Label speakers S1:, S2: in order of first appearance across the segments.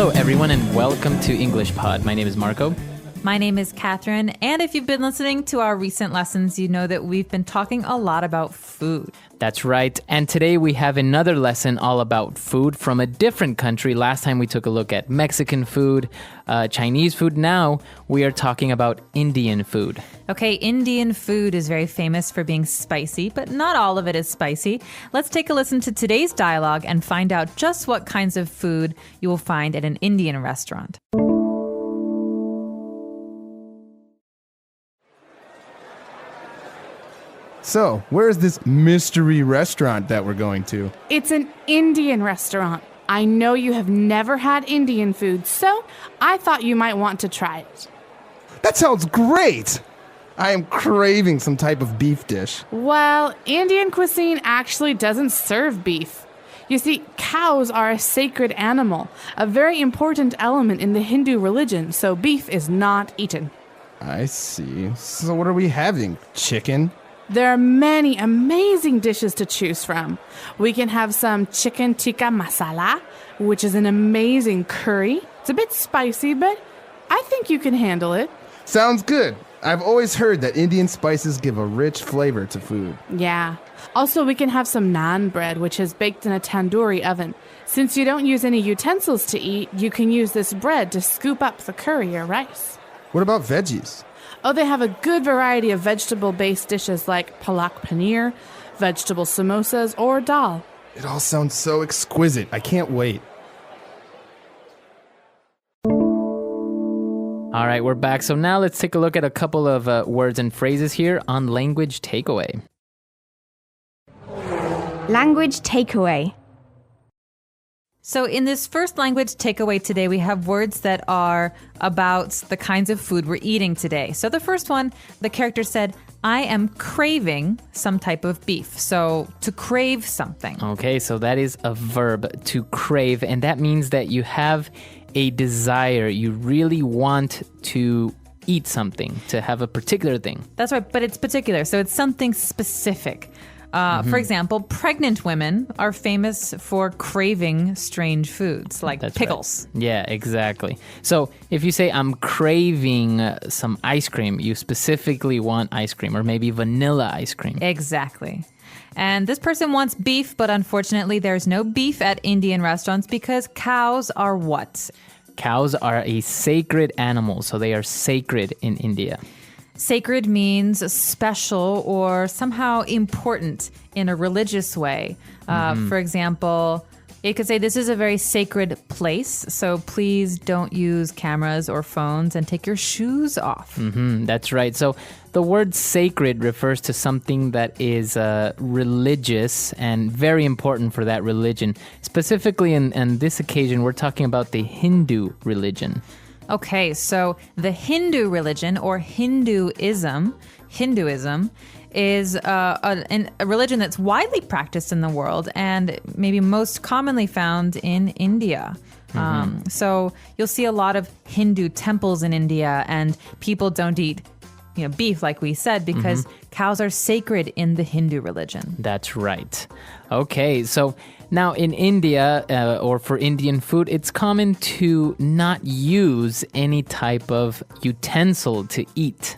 S1: Hello, everyone, and welcome to English Pod. My name is Marco.
S2: My name is Catherine, and if you've been listening to our recent lessons, you know that we've been talking a lot about food.
S1: That's right. And today we have another lesson all about food from a different country. Last time we took a look at Mexican food, Chinese food. Now we are talking about Indian food.
S2: Okay, Indian food is very famous for being spicy, but not all of it is spicy. Let's take a listen to today's dialogue and find out just what kinds of food you will find at an Indian restaurant.
S3: So, where is this mystery restaurant that we're going to?
S4: It's an Indian restaurant. I know you have never had Indian food, so I thought you might want to try it.
S3: That sounds great! I am craving some type of beef dish.
S4: Well, Indian cuisine actually doesn't serve beef. You see, cows are a sacred animal, a very important element in the Hindu religion, so beef is not eaten.
S3: I see. So what are we having? Chicken?
S4: There are many amazing dishes to choose from. We can have some chicken tikka masala, which is an amazing curry. It's a bit spicy, but I think you can handle it.
S3: Sounds good. I've always heard that Indian spices give a rich flavor to food.
S4: Yeah. Also, we can have some naan bread, which is baked in a tandoori oven. Since you don't use any utensils to eat, you can use this bread to scoop up the curry or rice.
S3: What about veggies?
S4: Oh, they have a good variety of vegetable-based dishes like palak paneer, vegetable samosas, or dal.
S3: It all sounds so exquisite. I can't wait.
S1: All right, we're back. So now let's take a look at a couple of words and phrases here on Language Takeaway.
S5: Language takeaway.
S2: So in this first language takeaway today, we have words that are about the kinds of food we're eating today. So the first one, the character said, I am craving some type of beef. So to crave something.
S1: Okay, so that is a verb, to crave, and that means that you have a desire. You really want to eat something, to have a particular thing.
S2: That's right, but it's particular. So it's something specific. For example, pregnant women are famous for craving strange foods like
S1: That's
S2: pickles.
S1: Right. Yeah, exactly. So if you say, I'm craving some ice cream, you specifically want ice cream or maybe vanilla ice cream.
S2: Exactly. And this person wants beef, but unfortunately there's no beef at Indian restaurants because cows are what?
S1: Cows are a sacred animal, so they are sacred in India.
S2: Sacred means special or somehow important in a religious way. For example, it could say this is a very sacred place, so please don't use cameras or phones and take your shoes off.
S1: That's right. So the word sacred refers to something that is religious and very important for that religion. Specifically in this occasion, we're talking about the Hindu religion.
S2: Okay, so the Hindu religion or Hinduism is a religion that's widely practiced in the world and maybe most commonly found in India. So you'll see a lot of Hindu temples in India, and people don't eat beef, like we said, because cows are sacred in the Hindu religion.
S1: That's right. Okay, so now in India, or for Indian food, it's common to not use any type of utensil to eat.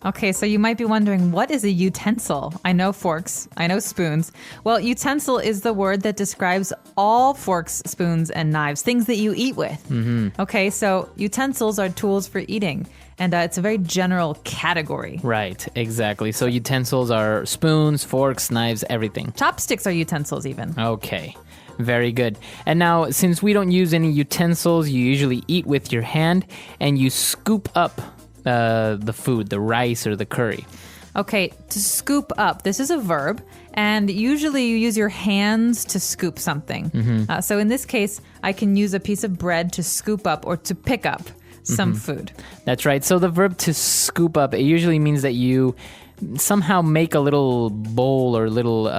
S2: Okay, so you might be wondering, what is a utensil? I know forks, I know spoons. Well, utensil is the word that describes all forks, spoons, and knives, things that you eat with. Okay, so utensils are tools for eating, and it's a very general category.
S1: Right, exactly. So utensils are spoons, forks, knives, everything.
S2: Chopsticks are utensils even.
S1: Okay, very good. And now, since we don't use any utensils, you usually eat with your hand, and you scoop up the food, the rice or the curry.
S2: Okay, to scoop up, this is a verb, and usually you use your hands to scoop something. So in this case, I can use a piece of bread to scoop up or to pick up some food.
S1: That's right. So the verb to scoop up, it usually means that you somehow make a little bowl or little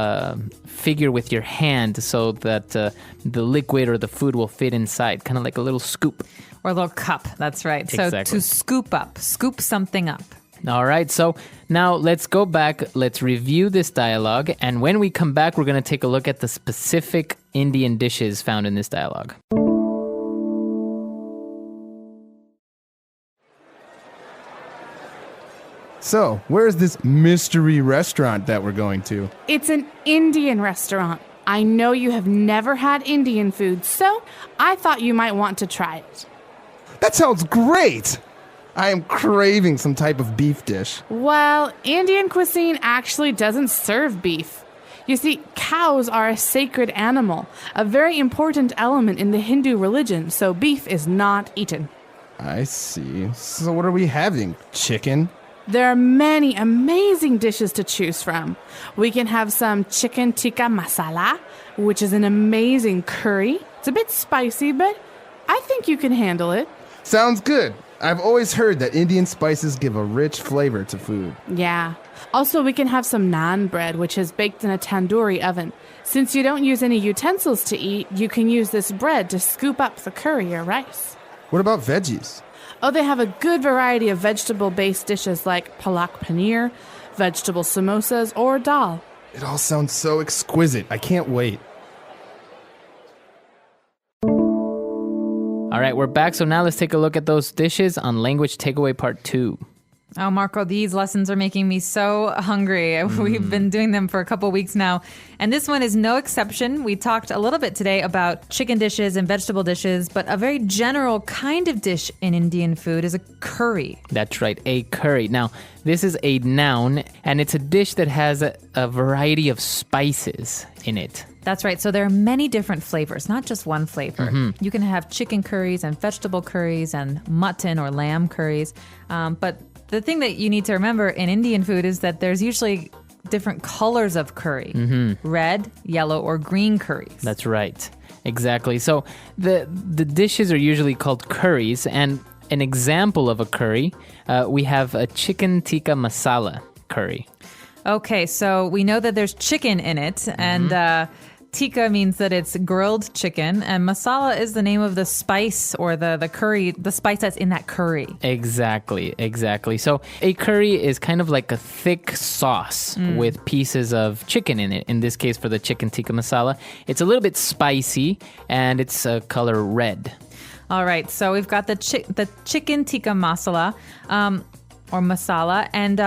S1: figure with your hand so that the liquid or the food will fit inside, kind of like a little scoop.
S2: Or a little cup, that's right. So
S1: Exactly.
S2: to scoop up, scoop something up.
S1: All right, so now let's go back, let's review this dialogue, and when we come back, we're going to take a look at the specific Indian dishes found in this dialogue.
S3: So, where is this mystery restaurant that we're going to?
S4: It's an Indian restaurant. I know you have never had Indian food, so I thought you might want to try it.
S3: That sounds great! I am craving some type of beef dish.
S4: Well, Indian cuisine actually doesn't serve beef. You see, cows are a sacred animal, a very important element in the Hindu religion, so beef is not eaten.
S3: I see. So what are we having? Chicken?
S4: There are many amazing dishes to choose from. We can have some chicken tikka masala, which is an amazing curry. It's a bit spicy, but I think you can handle it.
S3: Sounds good. I've always heard that Indian spices give a rich flavor to food.
S4: Yeah. Also, we can have some naan bread, which is baked in a tandoori oven. Since you don't use any utensils to eat, you can use this bread to scoop up the curry or rice.
S3: What about veggies?
S4: Oh, they have a good variety of vegetable-based dishes like palak paneer, vegetable samosas, or dal.
S3: It all sounds so exquisite. I can't wait.
S1: All right, we're back. So now let's take a look at those dishes on Language Takeaway Part 2.
S2: Oh, Marco, these lessons are making me so hungry. We've been doing them for a couple weeks now. And this one is no exception. We talked a little bit today about chicken dishes and vegetable dishes, but a very general kind of dish in Indian food is a curry.
S1: That's right, a curry. Now, this is a noun, and it's a dish that has a variety of spices in it.
S2: That's right. So there are many different flavors, not just one flavor. You can have chicken curries and vegetable curries and mutton or lamb curries. But the thing that you need to remember in Indian food is that there's usually different colors of curry. Red, yellow, or green curries.
S1: That's right. Exactly. So the dishes are usually called curries, and an example of a curry, we have a chicken tikka masala curry.
S2: Okay, so we know that there's chicken in it, and tikka means that it's grilled chicken, and masala is the name of the spice or the curry, the spice that's in that curry.
S1: Exactly. So a curry is kind of like a thick sauce with pieces of chicken in it. In this case, for the chicken tikka masala, it's a little bit spicy, and it's color red.
S2: All right, so we've got the chicken tikka masala. Or masala, and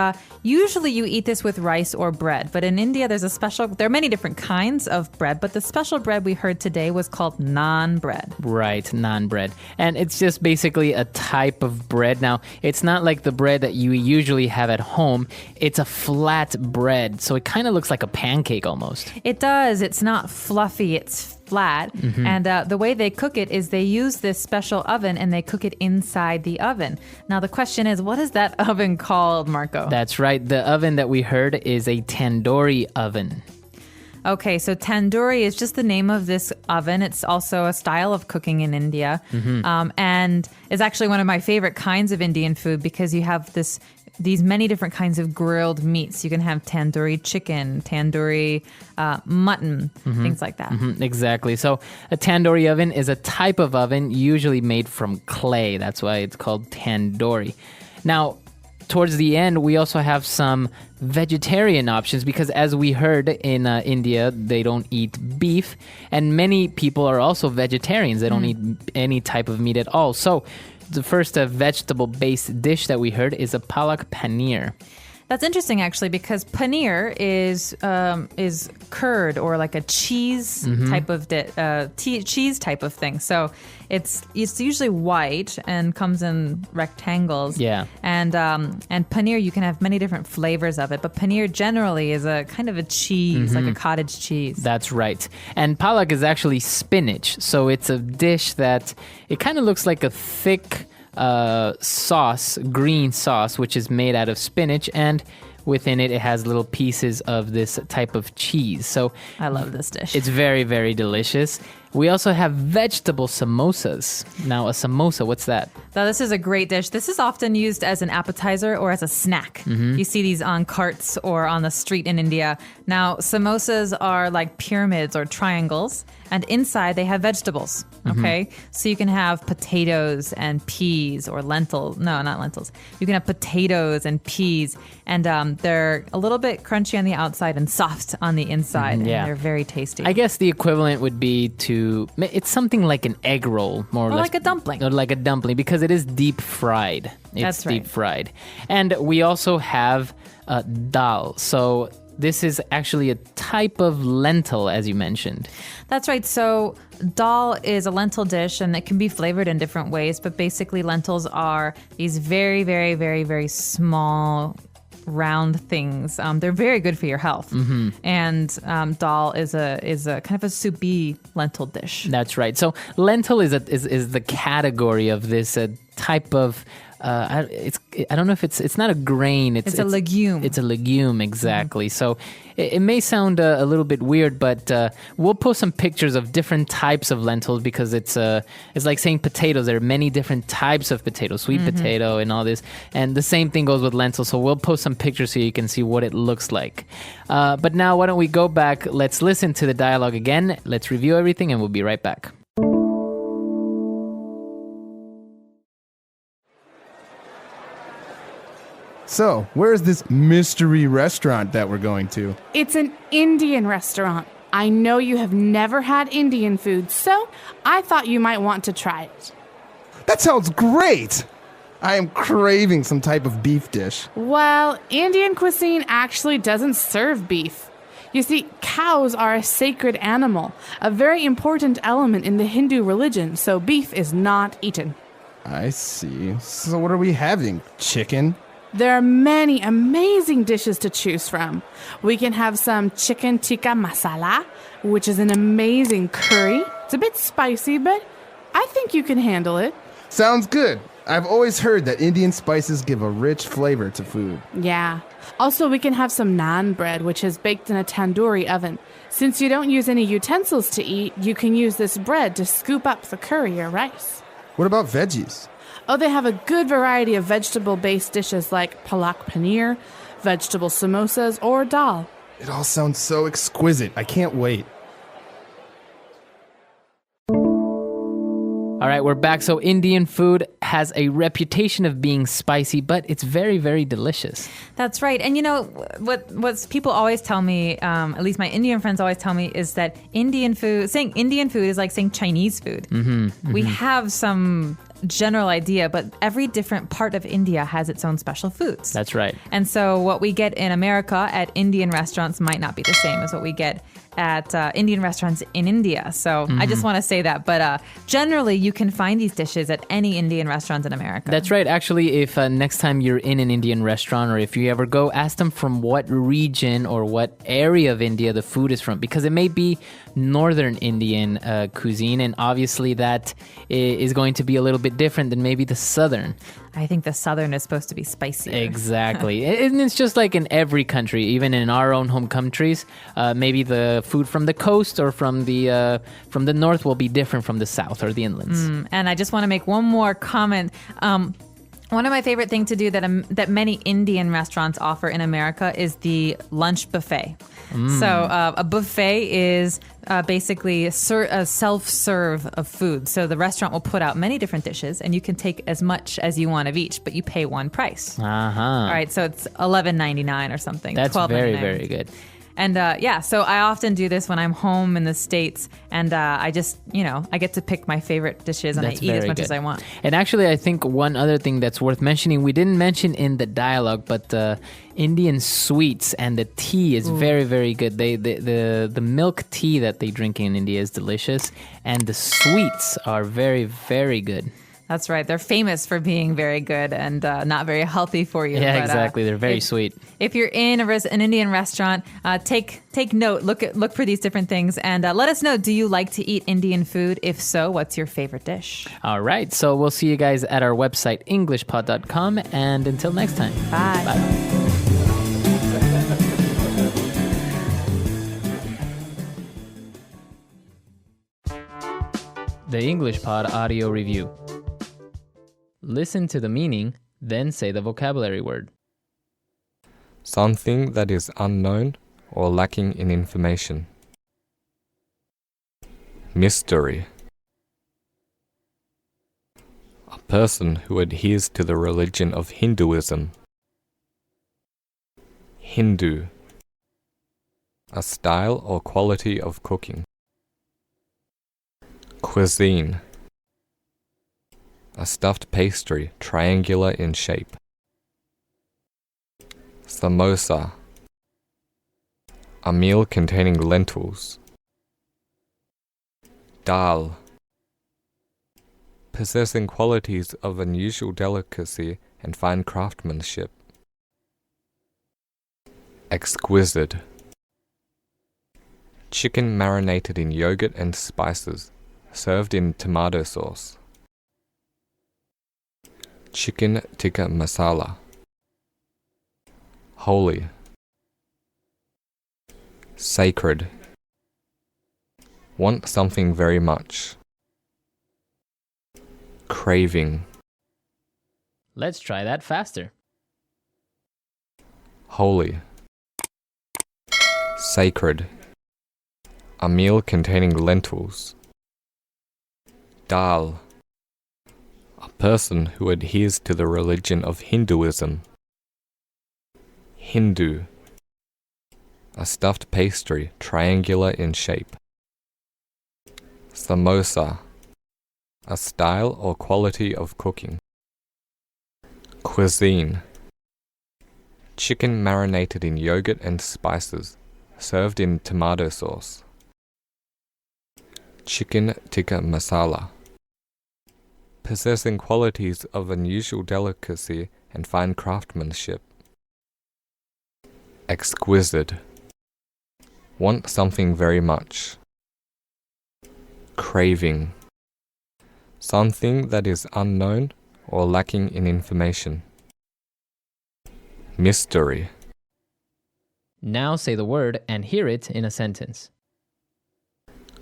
S2: usually you eat this with rice or bread. But in India, there are many different kinds of bread, but the special bread we heard today was called naan bread.
S1: Right, naan bread. And it's just basically a type of bread. Now, it's not like the bread that you usually have at home. It's a flat bread, so it kind of looks like a pancake almost.
S2: It does. It's not fluffy. It's flat. And the way they cook it is they use this special oven and they cook it inside the oven. Now the question is, what is that oven called, Marco?
S1: That's right. The oven that we heard is a tandoori oven.
S2: Okay, so tandoori is just the name of this oven. It's also a style of cooking in India. And is actually one of my favorite kinds of Indian food because you have these many different kinds of grilled meats. You can have tandoori chicken, tandoori mutton, things like that.
S1: Exactly. So a tandoori oven is a type of oven usually made from clay. That's why it's called tandoori. Now, towards the end, we also have some vegetarian options because as we heard in India, they don't eat beef. And many people are also vegetarians. They don't eat any type of meat at all. So the first vegetable-based dish that we heard is a palak paneer.
S2: That's interesting, actually, because paneer is curd or like a cheese type of cheese type of thing. So it's usually white and comes in rectangles.
S1: Yeah.
S2: And paneer, you can have many different flavors of it, but paneer generally is a kind of a cheese, like a cottage cheese.
S1: That's right. And palak is actually spinach. So it's a dish that it kind of looks like a thick sauce, green sauce, which is made out of spinach, and within it has little pieces of this type of cheese. So
S2: I love this dish.
S1: It's very, very delicious. We also have vegetable samosas. Now, a samosa, what's that?
S2: Now, this is a great dish. This is often used as an appetizer or as a snack. You see these on carts or on the street in India. Now, samosas are like pyramids or triangles, and inside they have vegetables, okay? So you can have potatoes and peas or lentils. No, not lentils. You can have potatoes and peas, and they're a little bit crunchy on the outside and soft on the inside, and they're very tasty.
S1: I guess the equivalent would be to it's something like an egg roll, more or less.
S2: Like a dumpling.
S1: Or like a dumpling, because it is deep fried. It's
S2: That's right.
S1: deep fried. And we also have dal. So this is actually a type of lentil, as you mentioned.
S2: That's right. So dal is a lentil dish, and it can be flavored in different ways. But basically, lentils are these very, very, very, very small, round things. They're very good for your health. Mm-hmm. And dal is a kind of a soupy lentil dish.
S1: That's right. So lentil is the category of this type of. I don't know if it's not a grain.
S2: It's a legume.
S1: It's a legume, exactly. So it may sound a little bit weird, but we'll post some pictures of different types of lentils, because it's like saying potatoes. There are many different types of potatoes, sweet potato and all this. And the same thing goes with lentils. So we'll post some pictures so you can see what it looks like. But now why don't we go back? Let's listen to the dialogue again. Let's review everything, and we'll be right back.
S3: So, where is this mystery restaurant that we're going to?
S4: It's an Indian restaurant. I know you have never had Indian food, so I thought you might want to try it.
S3: That sounds great! I am craving some type of beef dish.
S4: Well, Indian cuisine actually doesn't serve beef. You see, cows are a sacred animal, a very important element in the Hindu religion, so beef is not eaten.
S3: I see. So what are we having? Chicken?
S4: There are many amazing dishes to choose from. We can have some chicken tikka masala, which is an amazing curry. It's a bit spicy, but I think you can handle it.
S3: Sounds good. I've always heard that Indian spices give a rich flavor to food.
S4: Yeah. Also, we can have some naan bread, which is baked in a tandoori oven. Since you don't use any utensils to eat, you can use this bread to scoop up the curry or rice.
S3: What about veggies?
S4: Oh, they have a good variety of vegetable-based dishes like palak paneer, vegetable samosas, or dal.
S3: It all sounds so exquisite. I can't wait.
S1: All right, we're back. So Indian food has a reputation of being spicy, but it's very, very delicious.
S2: That's right. And you know, what people always tell me, at least my Indian friends always tell me, is that saying Indian food is like saying Chinese food. We have some general idea, but every different part of India has its own special foods.
S1: That's right.
S2: And so what we get in America at Indian restaurants might not be the same as what we get at Indian restaurants in India. So I just want to say that. But generally, you can find these dishes at any Indian restaurant in America.
S1: That's right. Actually, if next time you're in an Indian restaurant, or if you ever go, ask them from what region or what area of India the food is from, because it may be northern Indian cuisine, and obviously that is going to be a little bit different than maybe the southern.
S2: I think the southern is supposed to be spicy.
S1: Exactly. And it's just like in every country, even in our own home countries, maybe the food from the coast or from the north will be different from the south or the inlands.
S2: And I just want to make one more comment. One of my favorite things to do that many Indian restaurants offer in America is the lunch buffet. So a buffet is basically a self-serve of food. So the restaurant will put out many different dishes, and you can take as much as you want of each, but you pay one price. All right, so it's $11.99 or something.
S1: That's very, very good.
S2: And so I often do this when I'm home in the States, and I just, I get to pick my favorite dishes, and I eat as much as I want.
S1: And actually, I think one other thing that's worth mentioning, we didn't mention in the dialogue, but Indian sweets and the tea is very, very good. The milk tea that they drink in India is delicious, and the sweets are very, very good.
S2: That's right. They're famous for being very good and not very healthy for you.
S1: Yeah,
S2: but,
S1: exactly. They're very sweet.
S2: If you're in an Indian restaurant, take note. Look for these different things, and let us know. Do you like to eat Indian food? If so, what's your favorite dish?
S1: All right. So we'll see you guys at our website, EnglishPod.com, and until next time.
S2: Bye.
S1: Bye. The English Pod Audio Review. Listen to the meaning, then say the vocabulary word.
S6: Something that is unknown or lacking in information. Mystery. A person who adheres to the religion of Hinduism. Hindu. A style or quality of cooking. Cuisine. A stuffed pastry, triangular in shape. Samosa. A meal containing lentils. Dal. Possessing qualities of unusual delicacy and fine craftsmanship. Exquisite. Chicken marinated in yogurt and spices, served in tomato sauce. Chicken tikka masala. Holy. Sacred. Want something very much. Craving.
S1: Let's try that faster.
S6: Holy. Sacred. A meal containing lentils. Dal. A person who adheres to the religion of Hinduism. Hindu. A stuffed pastry, triangular in shape. Samosa. A style or quality of cooking. Cuisine. Chicken marinated in yogurt and spices, served in tomato sauce. Chicken tikka masala. Possessing qualities of unusual delicacy and fine craftsmanship. Exquisite. Want something very much. Craving. Something that is unknown or lacking in information. Mystery.
S1: Now say the word and hear it in a sentence.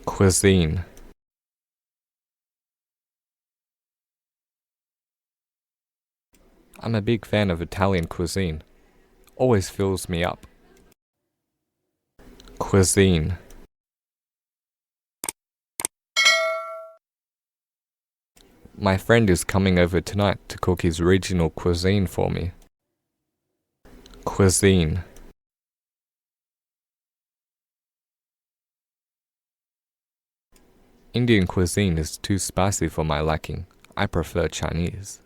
S6: Cuisine. I'm a big fan of Italian cuisine. Always fills me up. Cuisine. My friend is coming over tonight to cook his regional cuisine for me. Cuisine. Indian cuisine is too spicy for my liking. I prefer Chinese.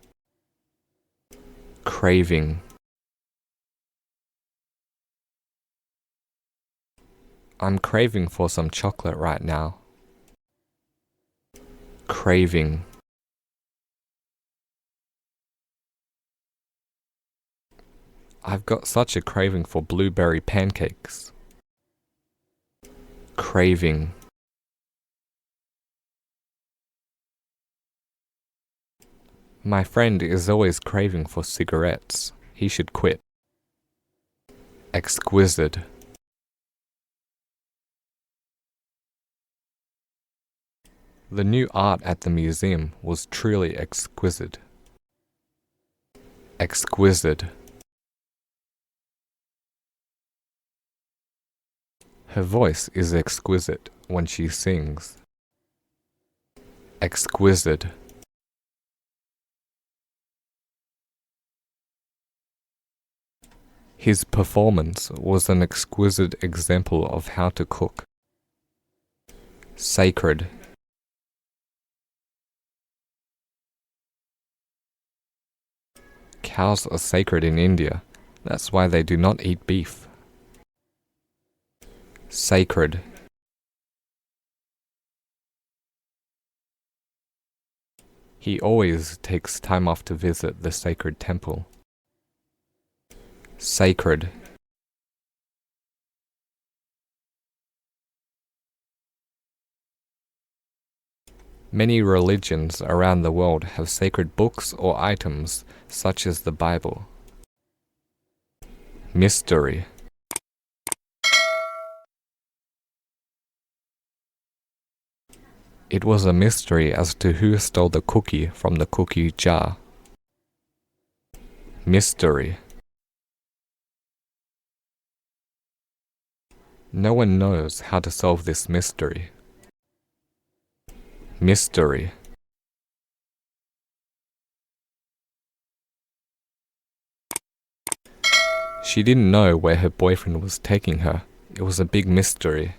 S6: Craving. I'm craving for some chocolate right now. Craving. I've got such a craving for blueberry pancakes. Craving. My friend is always craving for cigarettes. He should quit. Exquisite. The new art at the museum was truly exquisite. Exquisite. Her voice is exquisite when she sings. Exquisite. His performance was an exquisite example of how to cook. Sacred. Cows are sacred in India. That's why they do not eat beef. Sacred. He always takes time off to visit the sacred temple. Sacred. Many religions around the world have sacred books or items, such as the Bible. Mystery. It was a mystery as to who stole the cookie from the cookie jar. Mystery. No one knows how to solve this mystery. Mystery. She didn't know where her boyfriend was taking her. It was a big mystery.